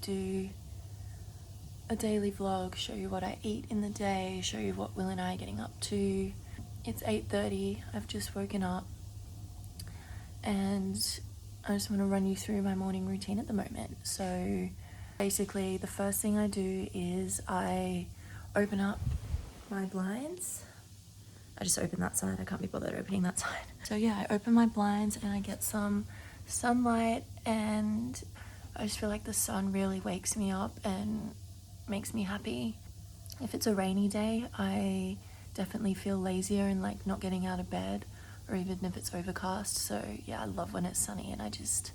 do a daily vlog, show you what I eat in the day, show you what Will and I are getting up to. It's 8:30, I've just woken up, and I just want to run you through my morning routine at the moment. So basically the first thing I do is I open up my blinds. I just opened that side, I can't be bothered opening that side. So yeah, I open my blinds and I get some sunlight, and I just feel like the sun really wakes me up and makes me happy. If it's a rainy day, I definitely feel lazier and like not getting out of bed, or even if it's overcast. So yeah, I love when it's sunny, and I just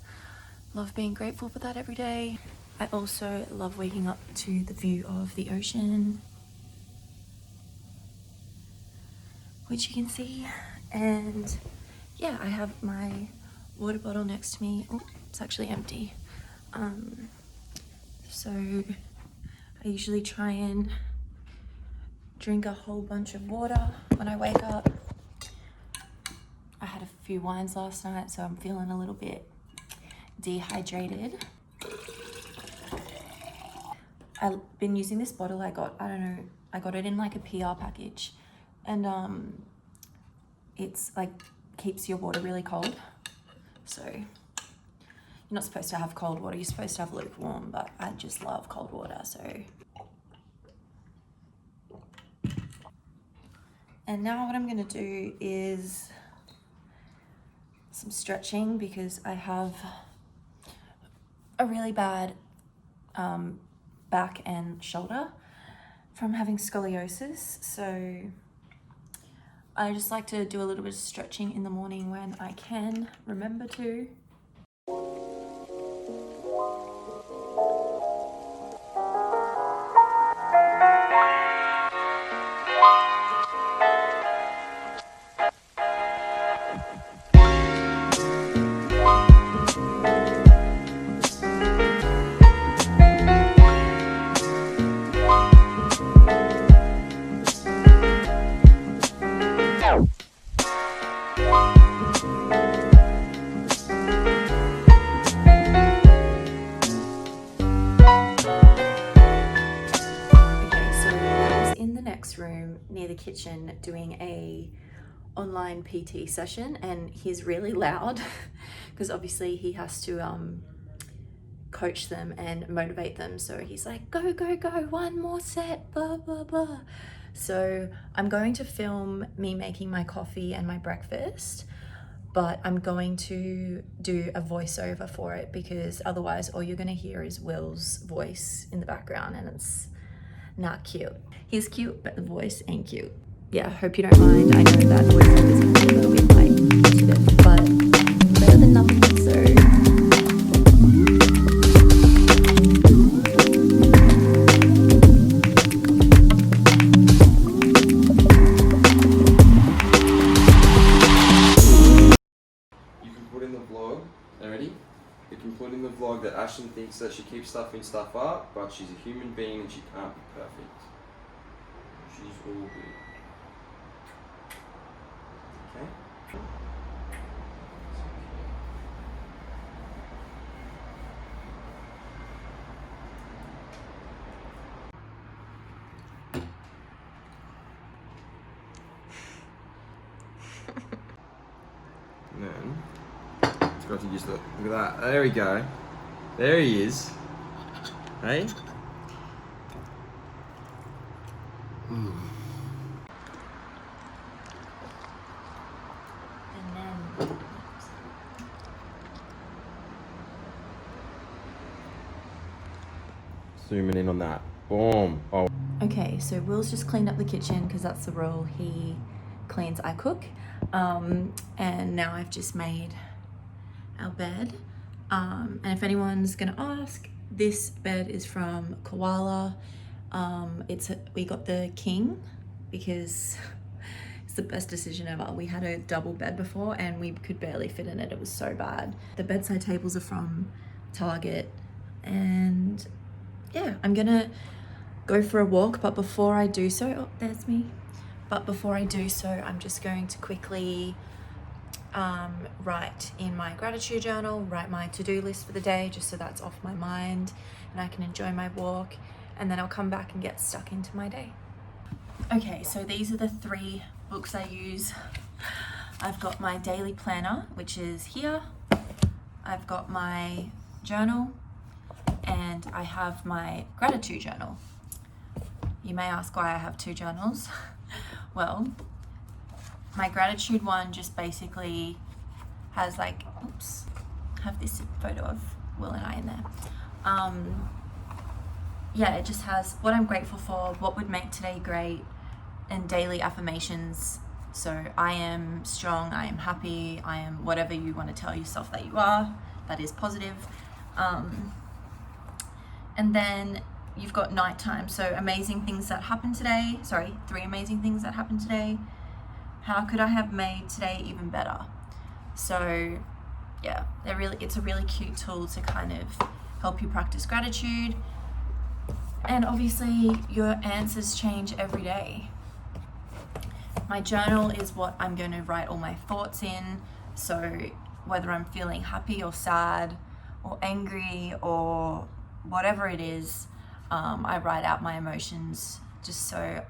love being grateful for that every day. I also love waking up to the view of the ocean, which you can see. And yeah, I have my water bottle next to me. Oh, it's actually empty. So I usually try and drink a whole bunch of water when I wake up. I had a few wines last night, so I'm feeling a little bit dehydrated. I've been using this bottle I got it in like a PR package, and it's like keeps your water really cold. So you're not supposed to have cold water, you're supposed to have lukewarm, but I just love cold water. So, and now what I'm gonna do is some stretching, because I have a really bad back and shoulder from having scoliosis. So I just like to do a little bit of stretching in the morning when I can remember to. Room near the kitchen doing a online PT session, and he's really loud because obviously he has to coach them and motivate them. So he's like, go, one more set, blah, blah, blah. So I'm going to film me making my coffee and my breakfast, but I'm going to do a voiceover for it, because otherwise all you're going to hear is Will's voice in the background, and it's not cute. He's cute, but the voice ain't cute. Yeah, hope you don't mind. I know that voiceover is a little bit like sensitive, but better than nothing. So you can put in the vlog. Ready? You can put in the vlog that Ashton thinks that she keeps stuffing stuff up, but she's a human being and she can't be perfect. She's all good. Okay? And then got to just look at that. There we go. There he is. Hey? and then Zooming in on that. Boom. Oh. okay, so Will's just cleaned up the kitchen because that's the rule. He cleans, I cook. And now I've just made our bed. And if anyone's gonna ask, this bed is from Koala. We got the king because it's the best decision ever. We had a double bed before and we could barely fit in it. It was so bad. The bedside tables are from Target, and yeah, I'm gonna go for a walk, but before I do so, oh, there's me. But before I do so, I'm just going to quickly write in my gratitude journal, write my to-do list for the day, just so that's off my mind and I can enjoy my walk, and then I'll come back and get stuck into my day. Okay, so these are the 3 books I use. I've got my daily planner, which is here. I've got my journal, and I have my gratitude journal. You may ask why I have 2 journals. Well, my gratitude one just basically has like, oops, I have this photo of Will and I in there. Yeah, it just has what I'm grateful for, what would make today great, and daily affirmations. So I am strong, I am happy, I am whatever you want to tell yourself that you are, that is positive. And then you've got nighttime, so amazing things that happened today. Sorry, 3 amazing things that happened today. How could I have made today even better? So yeah, it's a really cute tool to kind of help you practice gratitude. And obviously your answers change every day. My journal is what I'm going to write all my thoughts in. So whether I'm feeling happy or sad or angry or whatever it is, I write out my emotions just so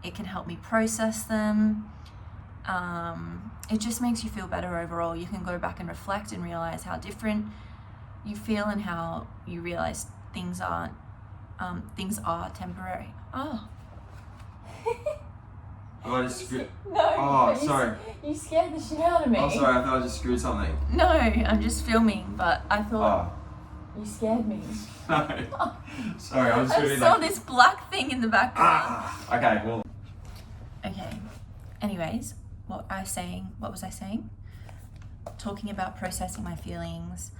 it can help me process them. It just makes you feel better overall. You can go back and reflect and realize how different you feel and how you realize things are temporary. Oh. Oh, I just screwed. No. Oh, sorry. You scared the shit out of me. Oh, sorry. I thought I just screwed something. No, I'm just filming, but I thought Oh. you scared me. No. Sorry, I was just I really saw this black thing in the background. Okay, well. Okay. Anyways, what was I saying? Talking about processing my feelings,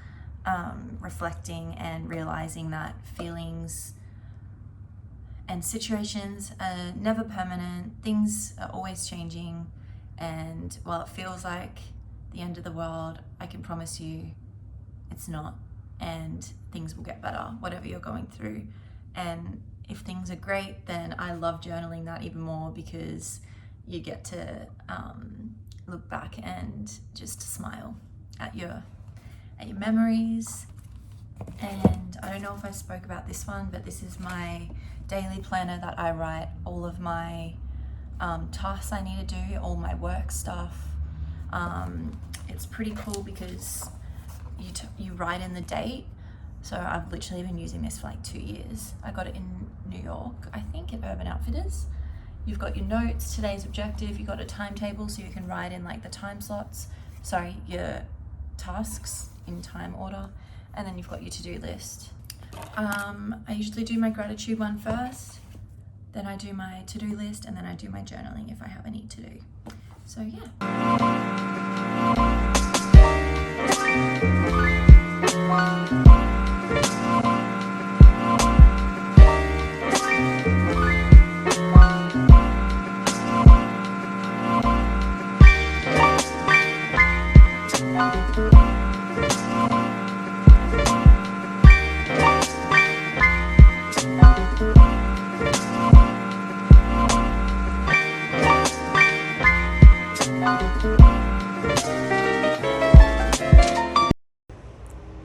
reflecting and realizing that feelings and situations are never permanent. Things are always changing, and while it feels like the end of the world, I can promise you it's not, and things will get better, whatever you're going through. And if things are great, then I love journaling that even more, because you get to look back and just smile at your memories. And I don't know if I spoke about this one, but this is my daily planner that I write all of my tasks I need to do, all my work stuff. It's pretty cool because you write in the date. So I've literally been using this for like 2 years. I got it in New York, I think, at Urban Outfitters. You've got your notes, today's objective, you've got a timetable so you can write in like the time slots, your tasks in time order, and then you've got your to-do list. I usually do my gratitude one first, then I do my to-do list, and then I do my journaling if I have any to do. So yeah.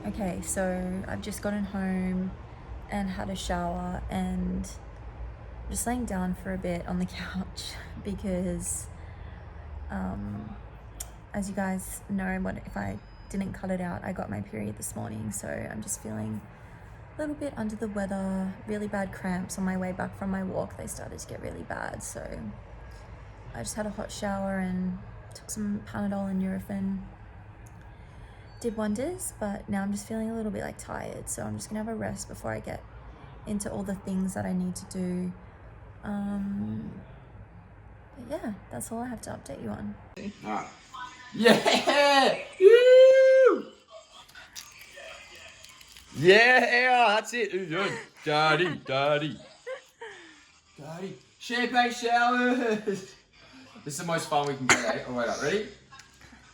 Okay, so I've just gotten home and had a shower and just laying down for a bit on the couch because as you guys know, if I didn't cut it out, I got my period this morning, so I'm just feeling a little bit under the weather, really bad cramps on my way back from my walk. They started to get really bad, so I just had a hot shower and took some Panadol and Nurofen. Did wonders, but now I'm just feeling a little bit like tired, so I'm just gonna have a rest before I get into all the things that I need to do. But yeah, that's all I have to update you on. Alright. Yeah! Woo! Yeah, that's it. Daddy. Champagne showers. This is the most fun we can get, eh? Oh, wait up, ready?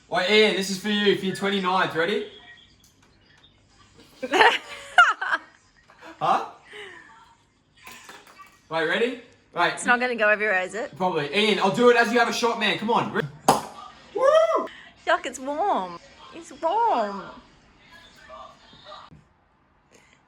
Wait, Ian, this is for you, for your 29th, ready? Huh? Wait, ready? Wait. It's not gonna go everywhere, is it? Probably. Ian, I'll do it as you have a shot, man. Come on. Woo! Yuck. back. It's warm. It's warm.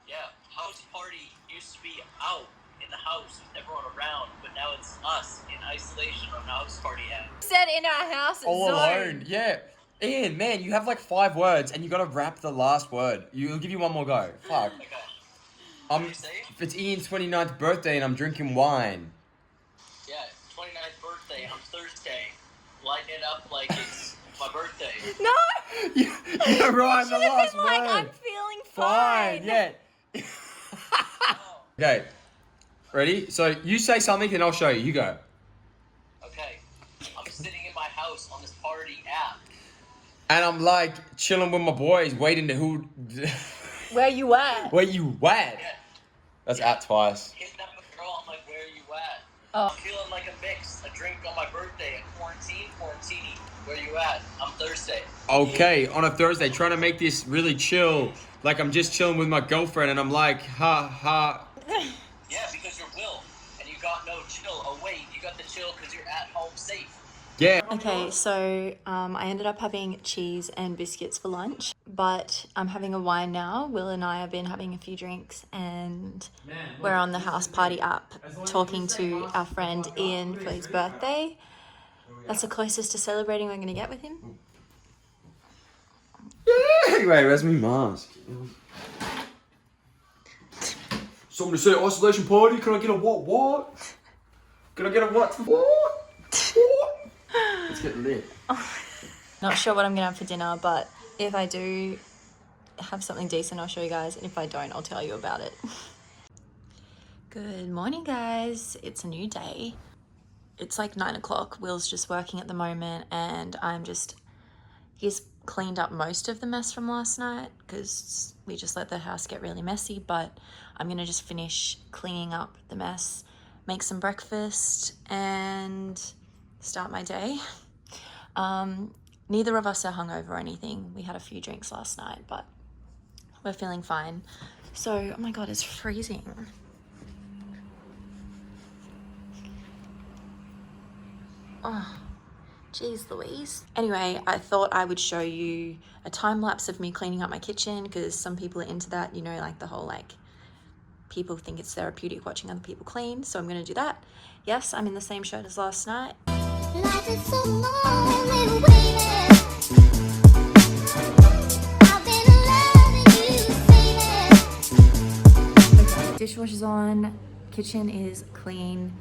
Yeah, house party used to be out in the house with everyone around, but now it's us in isolation on house party app. Said in our house. All alone. Yeah. Ian, man, you have like 5 words and you gotta rap the last word. You'll give you one more go. Fuck. Okay. It's Ian's 29th birthday and I'm drinking wine. Yeah, 29th birthday on Thursday. Light it up like it's my birthday. No. You rhymed the last word. Like, I'm feeling fine. Yeah. Okay. Ready? So you say something and I'll show you. You go. Okay. I'm sitting in my house on this party app. And I'm like chilling with my boys, waiting to who. Where you at? Where you at? Yeah. That's at twice. Hitting up a girl, I'm like, where are you at? Oh. I'm feeling like a mix. A drink on my birthday, a quarantini. Where you at? I'm Thursday. Okay, on a Thursday, trying to make this really chill. Like I'm just chilling with my girlfriend and I'm like, ha ha. Yeah, because you're Will, and you got no chill. Oh wait, you got the chill because you're at home safe. Yeah. Okay, so I ended up having cheese and biscuits for lunch, but I'm having a wine now. Will and I have been having a few drinks, and we're on the house party app talking to our friend Ian for his birthday. That's the closest to celebrating we're going to get with him. Wait, where's my mask? Somebody say isolation party. Can I get a what? Can I get a what? Let's get lit. Not sure what I'm going to have for dinner, but if I do have something decent, I'll show you guys. And if I don't, I'll tell you about it. Good morning, guys. It's a new day. It's like 9 o'clock. Will's just working at the moment, and he's cleaned up most of the mess from last night because we just let the house get really messy, but I'm going to just finish cleaning up the mess, make some breakfast, and start my day. Neither of us are hungover or anything. We had a few drinks last night, but we're feeling fine. So, oh my God, it's freezing. Oh, geez Louise. Anyway, I thought I would show you a time lapse of me cleaning up my kitchen because some people are into that, you know, like the whole like people think it's therapeutic watching other people clean. So I'm going to do that. Yes, I'm in the same shirt as last night. Life is so long, we've waited. I've been loving you, dishwasher's on, kitchen is clean,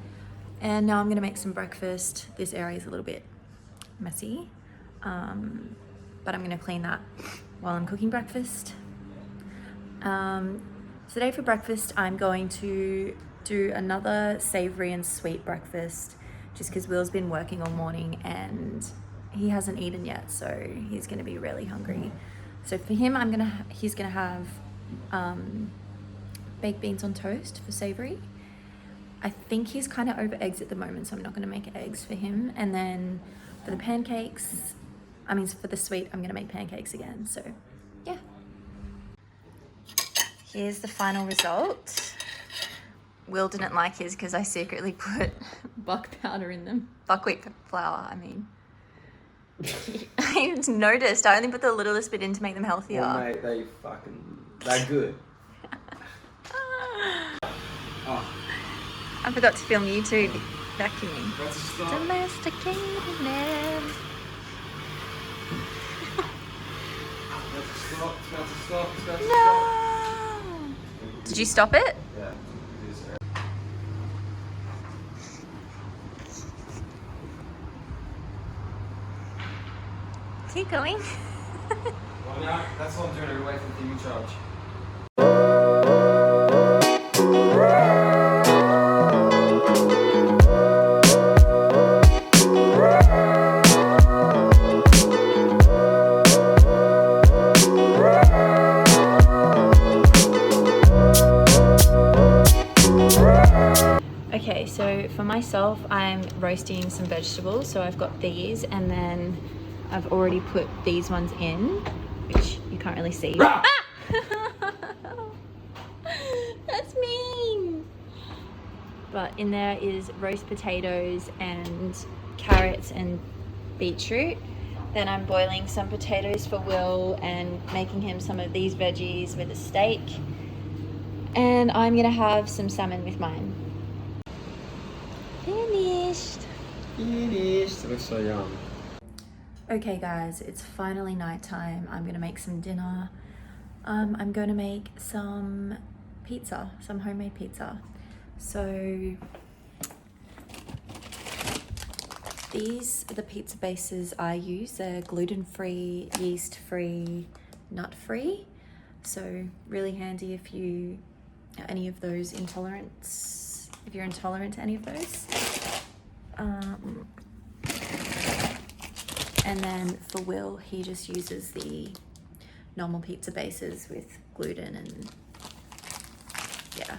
and now I'm gonna make some breakfast. This area is a little bit messy, but I'm gonna clean that while I'm cooking breakfast. Today for breakfast, I'm going to do another savory and sweet breakfast just because Will's been working all morning and he hasn't eaten yet, so he's gonna be really hungry. So for him, he's gonna have baked beans on toast for savory. I think he's kind of over eggs at the moment, so I'm not gonna make eggs for him. And then for the pancakes, for the sweet, I'm gonna make pancakes again, so yeah. Here's the final result. Will didn't like his because I secretly put buck powder in them. Buckwheat flour, I mean. I noticed. I only put the littlest bit in to make them healthier. Well, mate, they're good. I forgot to film you too, vacuuming. That's a stop. Domesticated man. That's a stop. No! Did you stop it? Yeah. Keep going. Well, now, that's what I'm doing. I'm away from thing charge. Okay, so for myself, I'm roasting some vegetables. So I've got these, and then I've already put these ones in, which you can't really see. Ah! That's mean. But in there is roast potatoes and carrots and beetroot. Then I'm boiling some potatoes for Will and making him some of these veggies with a steak. And I'm gonna have some salmon with mine. Finished. Finished. It looks so yum. Okay guys, it's finally nighttime. I'm gonna make some dinner. I'm gonna make some pizza, some homemade pizza. So these are the pizza bases I use. They're gluten-free, yeast-free, nut-free. So really handy if you are any of those intolerants, if you're intolerant to any of those. And then for Will, he just uses the normal pizza bases with gluten and yeah.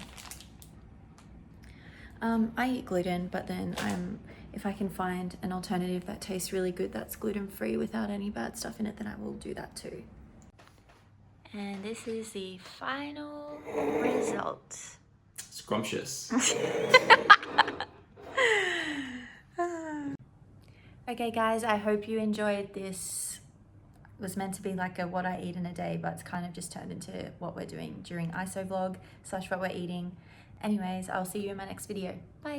I eat gluten, but then if I can find an alternative that tastes really good that's gluten-free without any bad stuff in it, then I will do that too. And this is the final result. Scrumptious. Okay guys, I hope you enjoyed this. It was meant to be like a what I eat in a day, but it's kind of just turned into what we're doing during ISO vlog / what we're eating. Anyways, I'll see you in my next video. Bye.